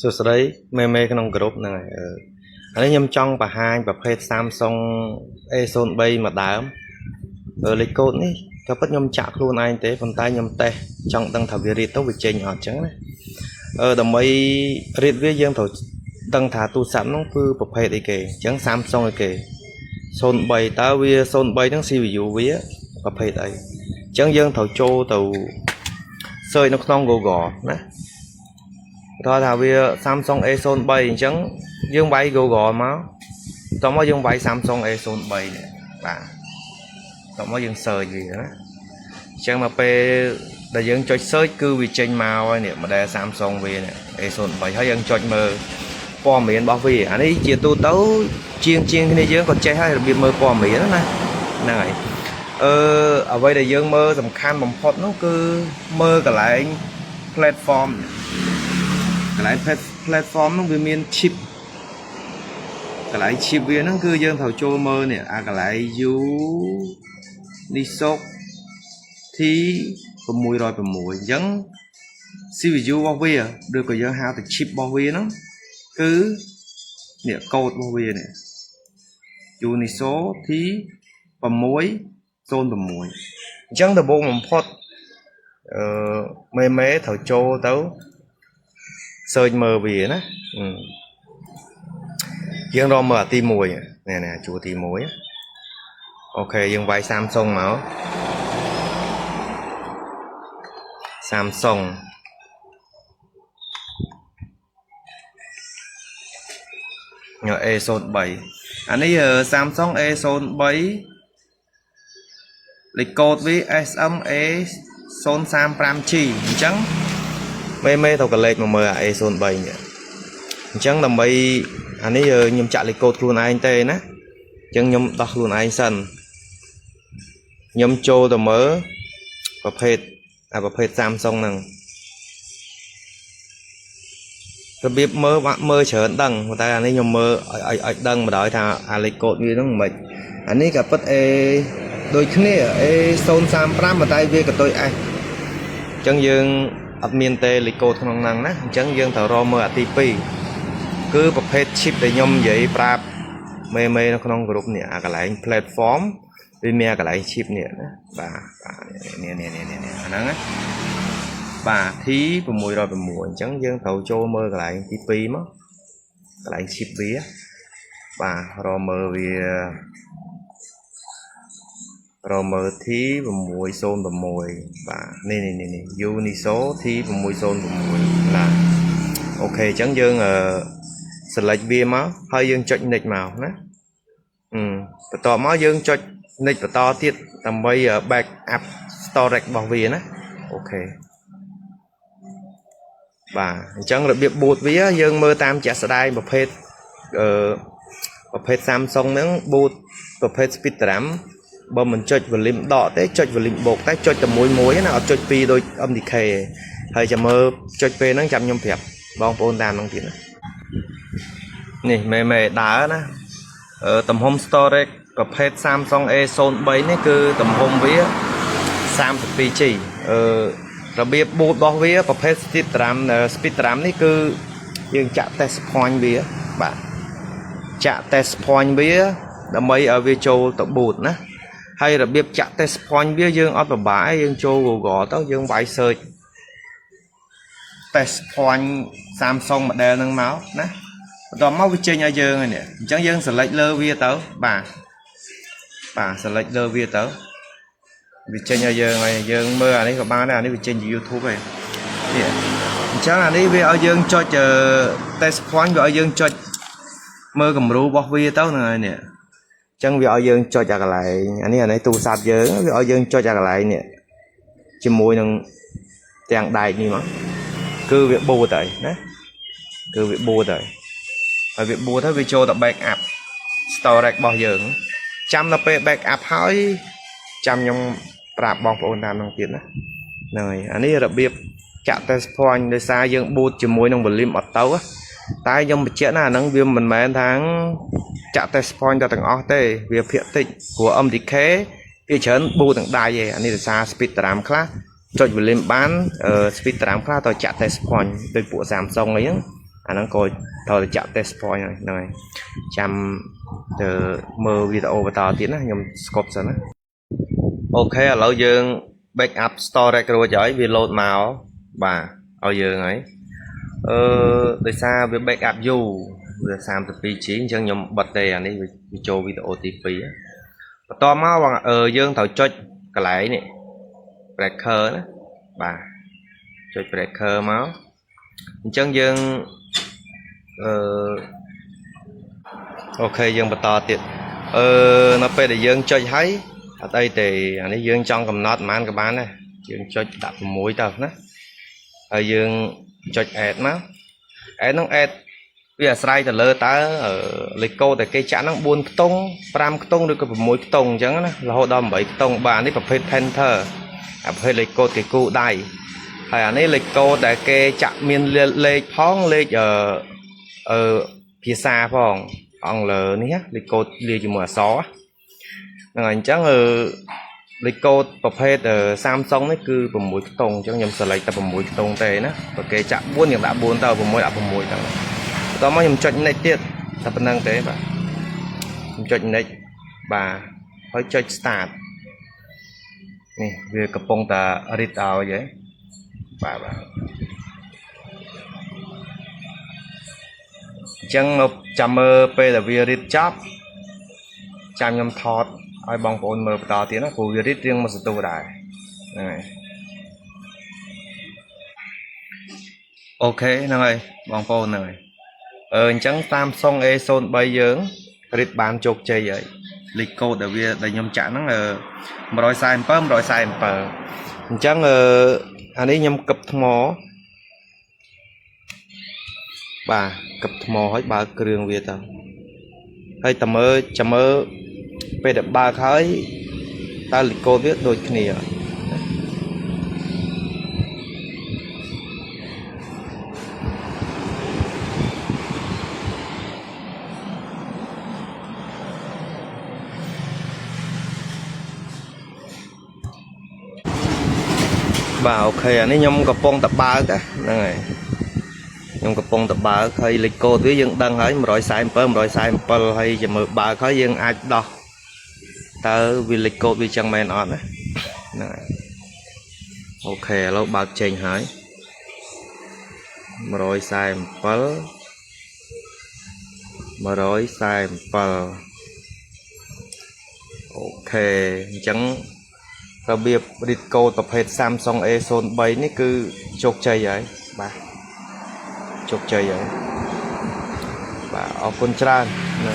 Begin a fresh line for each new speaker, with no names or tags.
សួស្តីមេក្នុងក្រុមហ្នឹងហើយឥឡូវខ្ញុំចង់បង្ហាញប្រភេទ Samsung A03 មួយដើមលេខកូដនេះក៏ពិតខ្ញុំចាក់ខ្លួនឯងទេប៉ុន្តែខ្ញុំតេស្តចង់ដឹងថាវារៀបទៅវាចេញអត់ចឹងណាដើម្បីរៀបវាយើងត្រូវដឹងថាទូរស័ព្ទនោះគឺប្រភេទអីគេអញ្ចឹង Samsung អីគេ03តើវា03ហ្នឹង CPU វាប្រភេទអីអញ្ចឹងយើងត្រូវចូលទៅ search នៅក្នុង Google ណាថាវា Samsung A03 អញ្ចឹងយើងវាយ Google មកតោះមកយើងវាយ Samsung A03 នេះបាទតោះមកយើង search វាណាអញ្ចឹងមកពេលដែលយើងចុច search គឺវាចេញមកហើយនេះ model Samsung វានេះ A03 ហើយយើងចុចមើលព័ត៌មានរបស់វាអានេះជាទូទៅជាងគ្នាយើងក៏ចេះហើយរបៀបមើលព័ត៌មានណាហ្នឹងហើយអ្វីដែលយើងមើលសំខាន់បំផុតនោះគឺមើលកន្លែង platform កន្លែង platform នោះវាមាន chip កន្លែង chip វាហ្នឹងគឺយើងត្រូវចូលមើលនេះអាកន្លែង Unisoc T606 អញ្ចឹង CPU របស់វាឬក៏យើងហៅថា chip របស់វាហ្នឹងគឺនេះកូដរបស់វានេះ Unisoc T606 អញ្ចឹងដំបូងបំផុតមេត្រូវចូលទៅ search មើលវាណាយើងរកមើលអាទី1នេះជួរទី1អូខេយើងវាយ Samsung មក Samsung ញ៉ា A03 អានេះ Samsung A03 លេខកូដវា SMA035G អញ្ចឹងមេត្រូវកលេចមកមើលអា A03 នេះអញ្ចឹងដើម្បីអានេះខ្ញុំចាក់លេខកូដខ្លួនឯងទេណាអញ្ចឹងខ្ញុំដោះខ្លួនឯងសិនខ្ញុំចូលទៅមើលប្រភេទSamsung ហ្នឹងរបៀបមើលច្រើនដឹងតែអានេះខ្ញុំមើលឲ្យដឹងមកដល់ថាអាលេខកូដវាហ្នឹងមិនអានេះក៏ពិត A ដូចគ្នា A035 តែវាក៏ដូច S អញ្ចឹងយើងអត់មានទេលេខកូដក្នុងហ្នឹងណាអញ្ចឹងយើងត្រូវរកមើលអាទី2គឺប្រភេទ chip ដែលខ្ញុំនិយាយប្រាប់មេនៅក្នុងក្រុមនេះអាកន្លែង platform វាមានអាកន្លែង chip នេះណាបាទនេះអាហ្នឹងណាបាទ T606 អញ្ចឹងយើងត្រូវចូលមើលកន្លែងទី2មកកន្លែង chip វាបាទរកមើលវាT606 បាទនេះ Unisoc T606 ណាអូខេអញ្ចឹងយើងselect វាមកហើយយើងចុច next មកណាបន្ទាប់មកយើងចុច next បន្តទៀតដើម្បី back up storage របស់វាណាអូខេបាទអញ្ចឹងរបៀប boot វាយើងមើលតាមជាក់ស្ដែងប្រភេទSamsung ហ្នឹង boot ប្រភេទ speed RAM បើមិនចុច volume ដកទេចុច volume បូកតែចុចតែមួយណាអត់ចុចពីរដូច MDK ហើយចាំមើលចុចពេលហ្នឹងចាំខ្ញុំប្រាប់បងប្អូនតាមហ្នឹងទៀតណានេះមេដើរណាទំហំ storage ប្រភេទ Samsung A03 នេះគឺទំហំវា 32G របៀប boot របស់វាប្រភេទ speed RAM នេះគឺយើងចាក់ test point វាបាទចាក់ test point វាដើម្បីឲ្យវាចូលទៅ boot ណាហើយរបៀបចាក់ test point វាយើងអត់ពិបាកទេយើងចូល Google ទៅយើងវាយ search test point Samsung model ហ្នឹងមកណាបន្ទាប់មកវាចេញឲ្យយើងហើយនេះអញ្ចឹងយើង select លើវាទៅបាទ select លើវាទៅវាចេញឲ្យយើងហើយយើងមើលអានេះក៏បានដែរអានេះវាចេញពី YouTube ហើយនេះអញ្ចឹងអានេះវាឲ្យយើងចុច test point វាឲ្យយើងចុចមើលគំរូរបស់វាទៅហ្នឹងហើយនេះអញ្ចឹងវាឲ្យយើងចុចអាកន្លែងអានេះទូរស័ព្ទយើងវាឲ្យយើងចុចអាកន្លែងនេះជាមួយនឹងទាំងដែកនេះមកគឺវា boot ហើយណាគឺវា boot ហើយវា boot ហើយវាចូលទៅ backup storage របស់យើងចាំដល់ពេល backup ហើយចាំខ្ញុំប្រាប់បងប្អូនតាមនោះទៀតណាហ្នឹងហើយអានេះរបៀបចាក់ test point ដោយសារយើង boot ជាមួយនឹង volume អត់ទៅតែខ្ញុំបញ្ជាក់ណាអាហ្នឹងវាមិនមែនថាចាក់ test point ទៅទាំងអស់ទេវាភាគតិចព្រោះ MDK វាច្រើន boot ទាំងដៃឯងអានេះដោយសារ speed RAM ខ្លះចុច volume បាន speed RAM ខ្លះទៅចាក់ test point ដោយពួក Samsung អីហ្នឹង anh nó coi thôi chạm test point này này chăm từ mơ video và tao tiếng á nhầm scope rồi á ok lâu dương backup storage rồi giỏi vì load màu bà ở dương ấy để xa với backup dù vừa làm từ vị trí chân nhầm bật đề này vì cho video OTP á to máu bằng dương thảo cho cái lại này breaker đó bà cho breaker máu chân dương ok dương bật to tiệt nó phải để dương cho thấy ở đây thì anh ấy dương trong cầm nốt man các bạn này dương cho đặt mũi tao đó ở dương cho ẹt máu ẹt nó ẹt bây giờ sai từ lơ ta ở lịch cô thì cây chẵn nó buôn tông pram tông được cái mũi tông chẳng là họ đòm bảy tông bạn ấy phải phê panther phê lịch cô thì cụ đầy hay anh ấy lịch cô để cây chặn miên lê phong lê ở phía xa phong ông lờ ní lịch cô lê chỉ mở xó rồi chắc lịch cô tập hết ở Samsung ấy cứ bầm mũi tông cho nhầm sờ lại tập bầm mũi tông tệ nó và cây chặn buôn những đã buôn tàu bầm mũi đã bầm mũi tao tao mới nhầm chọn này tiết tập phần năng tế bà chọn này bà phải cho start nè về cặp bông ta edit out vậy bà chẳng một trăm p là vì edit job trăm nhầm thọt ai bằng phone mờ tao tiếng nó phụ edit riêng một số đài này ok này bằng phone này chẳng Samsung A Zone bây giờ rít bán chục chơi vậy lịch cô để nhom chặn nó rồi sai pơm rồi sai pờ chẳng anh ấy nhom cập mỏ bà cập mỏ hỏi bà cường việt à hay tầm chấm về được ba khói ta lịch cô viết đôi kia bà ok anh ấy nhom cặp bông tập ba cả này nhom cặp bông tập ba hay lịch cô với dân đăng hỏi rồi sai pơm rồi sai pơ hay chỉ mở ba khói dân ai đo tớ vì lịch cô vì chẳng men on này ok lâu bạc chênh hỏi rồi sai pơ rồi sai pơ ok chẳng đặc biệt đi câu tập hết Samsung A Zone 7 này cứ chốt chơi vậy bà chốt chơi vậy bà ở con tràn nè